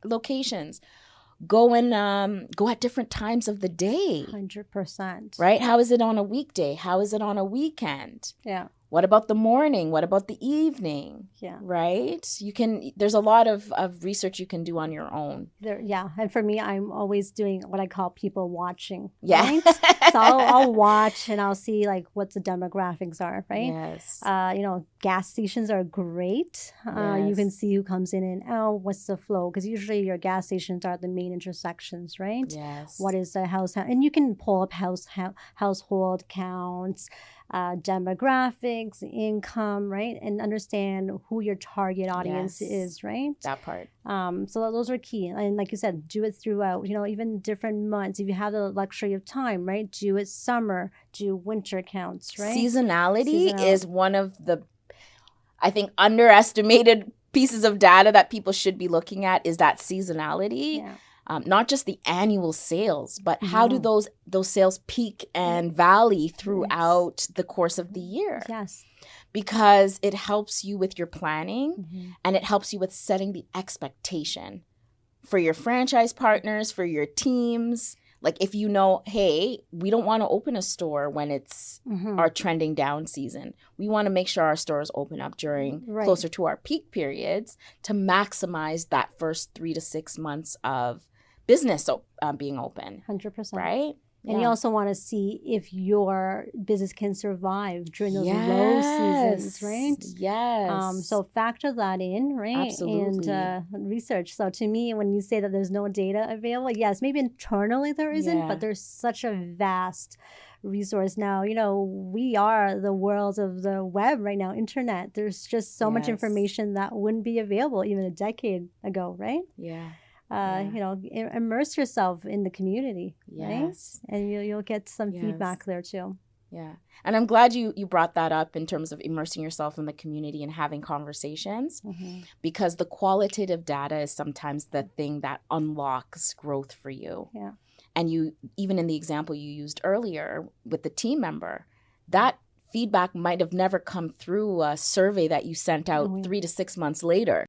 locations. Go at different times of the day. 100%. Right? How is it on a weekday? How is it on a weekend? Yeah. What about the morning? What about the evening? Yeah. Right? There's a lot of research you can do on your own. Yeah. And for me, I'm always doing what I call people watching. Yeah. Right? So I'll watch and I'll see like what the demographics are, right? Yes. Gas stations are great. You can see who comes in and out, what's the flow. Because usually your gas stations are the main intersections, right? Yes. What is the household? And you can pull up household counts, demographics, income, right? And understand who your target audience is, right? That part. So those are key. And like you said, do it throughout, even different months. If you have the luxury of time, right? Do it summer, do winter counts, right? Seasonality is one of the, I think, underestimated pieces of data that people should be looking at is that seasonality. Yeah. Not just the annual sales, but how do those sales peak and valley throughout the course of the year? Yes. Because it helps you with your planning and it helps you with setting the expectation for your franchise partners, for your teams. Like if you know, hey, we don't want to open a store when it's our trending down season. We want to make sure our stores open up during closer to our peak periods to maximize that first 3 to 6 months of business being open. 100%. Right? And you also want to see if your business can survive during those low seasons, right? Yes. So factor that in, right? Absolutely. And research. So to me, when you say that there's no data available, yes, maybe internally there isn't, but there's such a vast resource now. We are the world of the web right now, internet. There's just so much information that wouldn't be available even a decade ago, right? Yeah. Immerse yourself in the community, right? And you'll get some feedback there too. Yeah. And I'm glad you brought that up in terms of immersing yourself in the community and having conversations because the qualitative data is sometimes the thing that unlocks growth for you. Yeah. And you, even in the example you used earlier with the team member, that feedback might have never come through a survey that you sent out 3 to 6 months later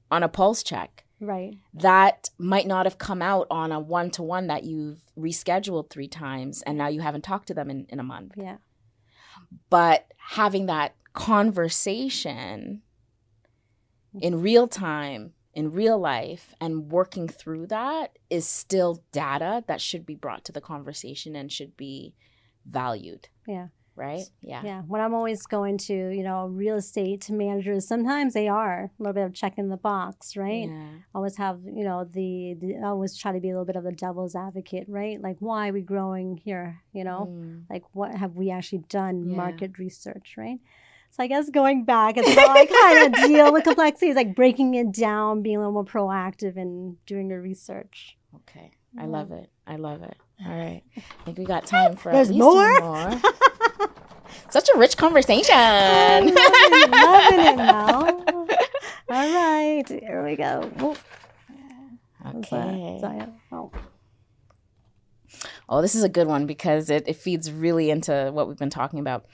on a pulse check. Right. That might not have come out on a one-to-one that you've rescheduled 3 times and now you haven't talked to them in a month. Yeah. But having that conversation in real time, in real life, and working through that is still data that should be brought to the conversation and should be valued. Yeah. Right? Yeah. Yeah. When I'm always going to, real estate managers, sometimes they are a little bit of checking the box, right? Yeah. Always have, I always try to be a little bit of the devil's advocate, right? Like, why are we growing here? Like, what have we actually done? Market research, right? So I guess going back, it's how I kind of deal with complexity is like breaking it down, being a little more proactive and doing your research. Okay. I love it. I love it. All right. I think we got time for There's at least more. Such a rich conversation. I'm loving it now. All right. Here we go. Okay. Oh, this is a good one because it feeds really into what we've been talking about.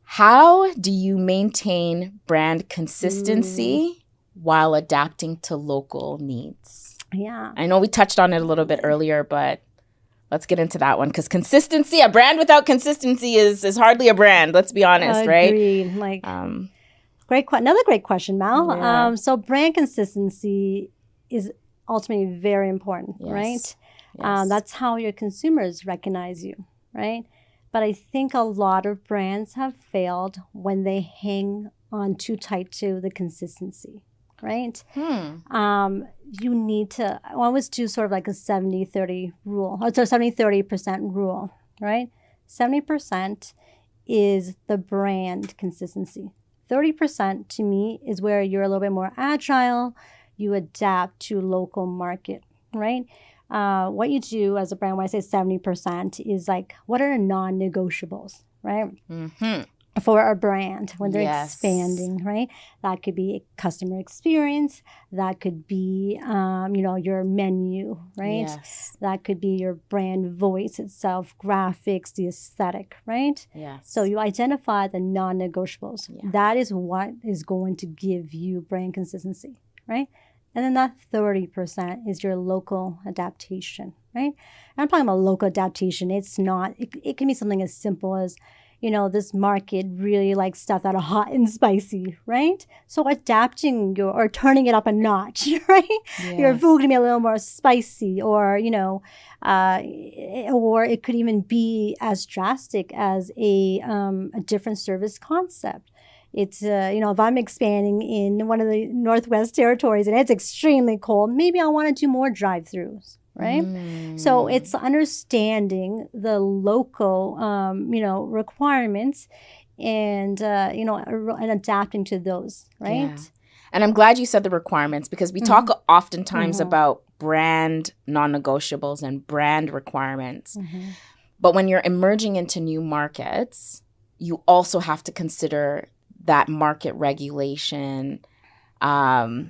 How do you maintain brand consistency while adapting to local needs? Yeah. I know we touched on it a little bit earlier, but let's get into that one because consistency, a brand without consistency is hardly a brand. Let's be honest, right? Agreed. Another great question, Mal. Yeah. So brand consistency is ultimately very important, right? Yes. That's how your consumers recognize you, right? But I think a lot of brands have failed when they hang on too tight to the consistency, right? You need to always do sort of like a 70-30 rule, or 70-30% rule, right? 70% is the brand consistency. 30% to me is where you're a little bit more agile, you adapt to local market, right? What you do as a brand, when I say 70%, is like, what are non-negotiables, right? For a brand when they're expanding, right? That could be customer experience. That could be, your menu, right? Yes. That could be your brand voice itself, graphics, the aesthetic, right? Yes. So you identify the non-negotiables. Yeah. That is what is going to give you brand consistency, right? And then that 30% is your local adaptation, right? And I'm talking about local adaptation. It's not, it can be something as simple as, this market really likes stuff that are hot and spicy, right? So adapting or turning it up a notch, right? Yes. Your food can be a little more spicy, or, or it could even be as drastic as a different service concept. It's, if I'm expanding in one of the Northwest Territories and it's extremely cold, maybe I want to do more drive-throughs, right? So it's understanding the local, requirements and, and adapting to those, right? Yeah. And I'm glad you said the requirements, because we talk oftentimes about brand non-negotiables and brand requirements. But when you're emerging into new markets, you also have to consider that market regulation, the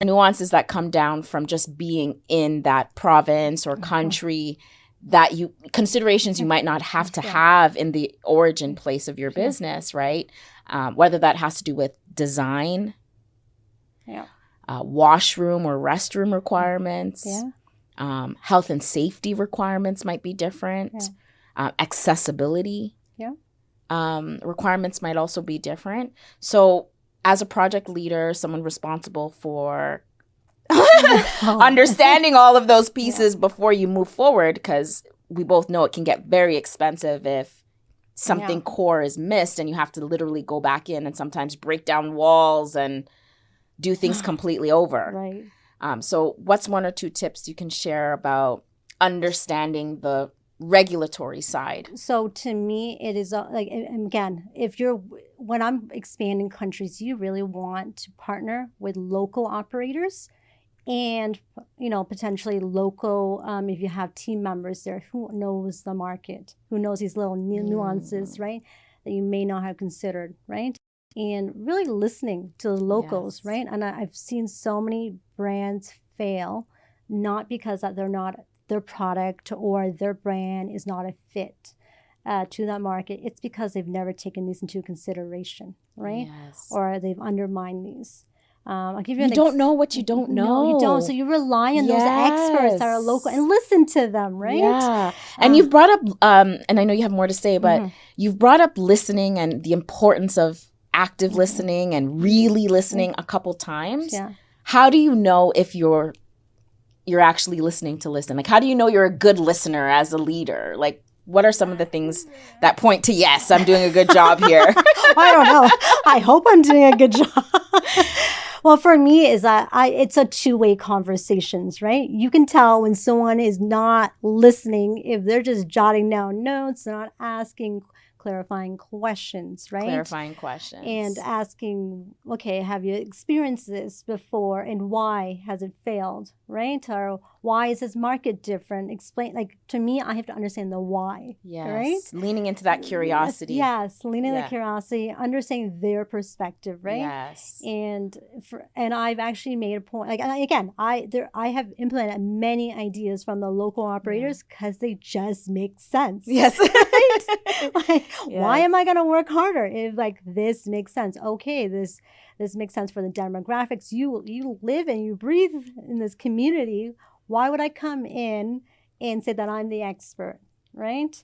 nuances that come down from just being in that province or country, that considerations you might not have to have in the origin place of your business, right? Whether that has to do with design, washroom or restroom requirements, health and safety requirements might be different, accessibility requirements might also be different. So as a project leader, someone responsible for understanding all of those pieces before you move forward, because we both know it can get very expensive if something core is missed and you have to literally go back in and sometimes break down walls and do things completely over. Right. So what's one or two tips you can share about understanding the regulatory side? So to me, it is again, when I'm expanding countries, you really want to partner with local operators and, potentially local, if you have team members there who knows the market, who knows these little nuances, right, that you may not have considered, right? And really listening to the locals, right? And I've seen so many brands fail, not because that they're not, their product or their brand is not a fit to that market. It's because they've never taken these into consideration, right? Yes. Or they've undermined these. I'll give you You don't know what you don't know. No, you don't. So you rely on those experts that are local and listen to them, right? Yeah. And you've brought up, and I know you have more to say, but you've brought up listening and the importance of active listening and really listening a couple times. Yeah. How do you know if you're actually listening to listen? Like, how do you know you're a good listener as a leader? Like, what are some of the things that point to, yes, I'm doing a good job here? I don't know. I hope I'm doing a good job. Well, for me, is that it's a two-way conversations, right? You can tell when someone is not listening if they're just jotting down notes, not asking clarifying questions, right? Clarifying questions. And asking, okay, have you experienced this before and why has it failed, right? Or why is this market different? Explain, like, to me, I have to understand the why, right? Leaning into that curiosity. Yes, leaning into curiosity, understanding their perspective, right? Yes. And I've actually made a point, like, again, I have implemented many ideas from the local operators because they just make sense. Yes. Right? Like, why am I going to work harder if, like, this makes sense? Okay, this makes sense for the demographics. You live and you breathe in this community. Why would I come in and say that I'm the expert, right?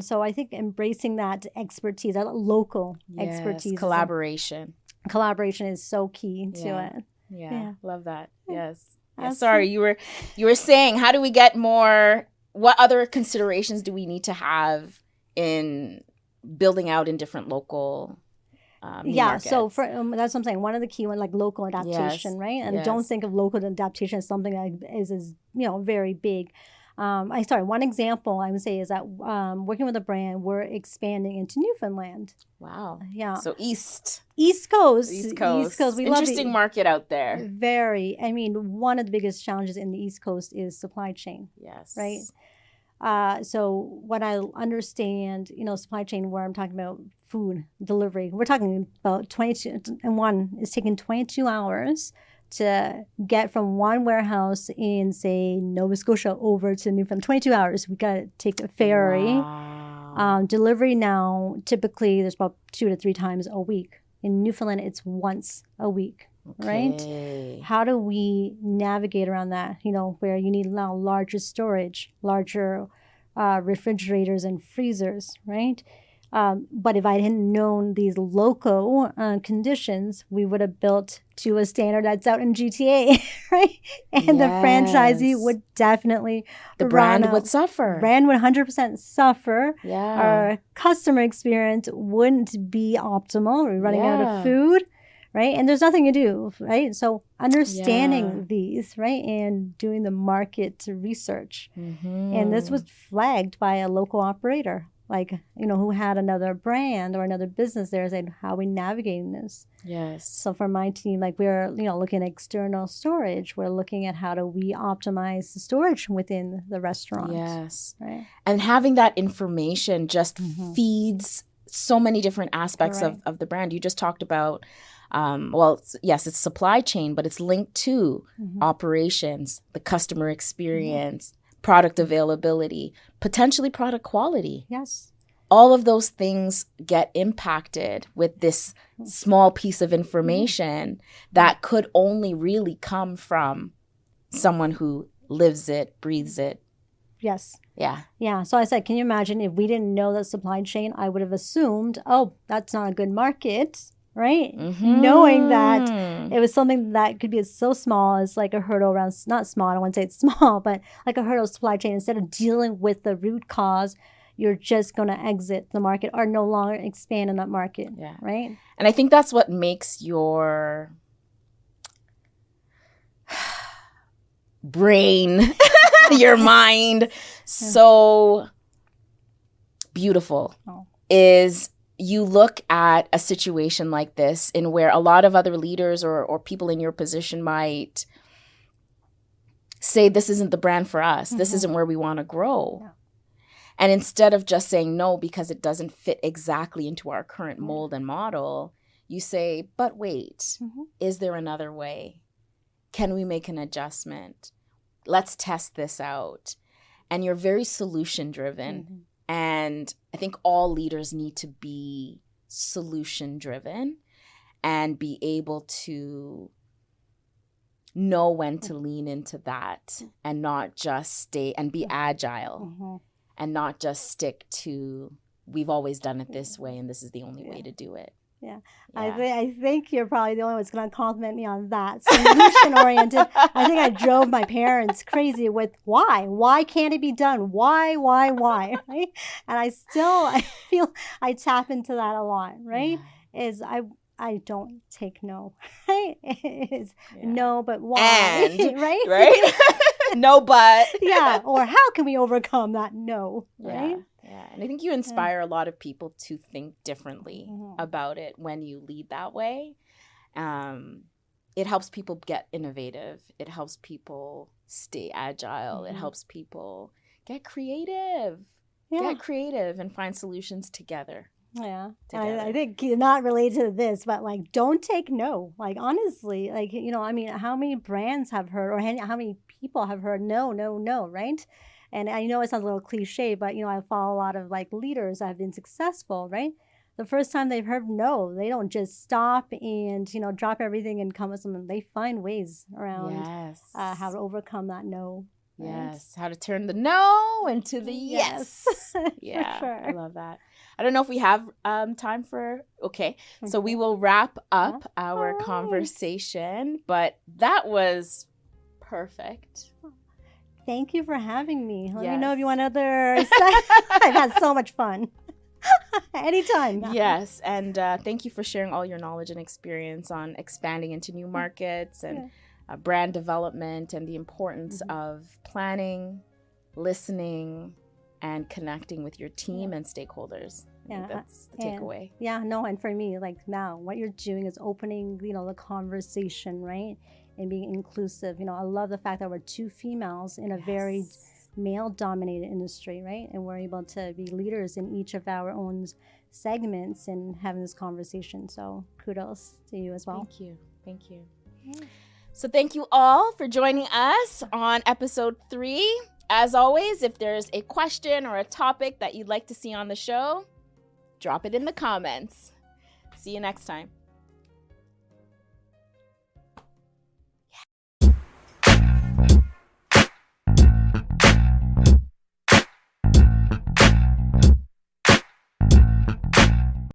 So I think embracing that expertise, that local expertise. Collaboration. Collaboration is so key to it. Yeah, love that. Yes. Sorry, you were saying, how do we get more? What other considerations do we need to have in building out in different local markets? So for that's what I'm saying. One of the key ones, like local adaptation, right? And don't think of local adaptation as something that is very big. One example I would say is that working with a brand, we're expanding into Newfoundland. Wow. Yeah. So East Coast. We interesting market out there. Very. I mean, one of the biggest challenges in the East Coast is supply chain. Yes. Right. So when I understand, supply chain, where I'm talking about food delivery, we're talking about 22, and one is taking 22 hours to get from one warehouse in, say, Nova Scotia over to Newfoundland. 22 hours. We got to take a ferry. Wow. Delivery now, typically, there's about 2 to 3 times a week. In Newfoundland, it's once a week. Okay. Right? How do we navigate around that, where you need now larger storage, larger refrigerators and freezers, right? But if I hadn't known these local conditions, we would have built to a standard that's out in GTA, right? And the franchisee would definitely the brand would suffer. Brand would 100% suffer. Yeah. Our customer experience wouldn't be optimal. We're running out of food, right? And there's nothing to do, right? So understanding these, right, and doing the market research. And this was flagged by a local operator, like, who had another brand or another business there, saying, how are we navigating this? Yes. So for my team, like, we're, looking at external storage. We're looking at how do we optimize the storage within the restaurant. Yes. Right. And having that information just feeds so many different aspects of the brand. You just talked about, it's supply chain, but it's linked to operations, the customer experience, product availability, potentially product quality. Yes. All of those things get impacted with this small piece of information that could only really come from someone who lives it, breathes it. Yes. Yeah. Yeah. So I said, can you imagine if we didn't know the supply chain, I would have assumed, oh, that's not a good market. Right? Knowing that it was something that could be so small as like a hurdle around, not small, I don't want to say it's small, but like a hurdle supply chain. Instead of dealing with the root cause, you're just going to exit the market or no longer expand in that market. Yeah. Right? And I think that's what makes your brain, your mind so beautiful is you look at a situation like this in where a lot of other leaders or people in your position might say, this isn't the brand for us. This isn't where we want to grow. Yeah. And instead of just saying no because it doesn't fit exactly into our current mold and model, you say, but wait, is there another way? Can we make an adjustment? Let's test this out. And you're very solution driven. And I think all leaders need to be solution driven and be able to know when to lean into that and not just stay and be agile and not just stick to, we've always done it this way and this is the only way to do it. Yeah. I think you're probably the only one that's going to compliment me on that. Solution-oriented. I think I drove my parents crazy with why? Why can't it be done? Why? Right? And I feel I tap into that a lot, right? Is I don't take no, right? It is no, but why? And, right? No, but. Yeah. Or how can we overcome that no, right? Yeah, and I think you inspire a lot of people to think differently about it when you lead that way. It helps people get innovative. It helps people stay agile. It helps people get creative. Get creative and find solutions together. Yeah. I think not related to this, but like, don't take no. Like, honestly, like, how many brands have heard or how many people have heard no, right? And I know it sounds a little cliche, but, I follow a lot of like leaders that have been successful, right? The first time they've heard no, they don't just stop and, drop everything and come with something. They find ways around how to overcome that no. Right? Yes. How to turn the no into the yes. Yeah. Sure. I love that. I don't know if we have time for, so we will wrap up our conversation, but that was perfect. Thank you for having me. Let me know if you want other. I've had so much fun. Anytime. Yes. And thank you for sharing all your knowledge and experience on expanding into new markets and brand development and the importance of planning, listening, and connecting with your team and stakeholders. That's the takeaway. And for me, like now, what you're doing is opening, the conversation, right? And being inclusive. I love the fact that we're two females in a very male-dominated industry, right? And we're able to be leaders in each of our own segments and having this conversation. So kudos to you as well. Thank you. So thank you all for joining us on episode 3. As always, if there's a question or a topic that you'd like to see on the show, drop it in the comments. See you next time.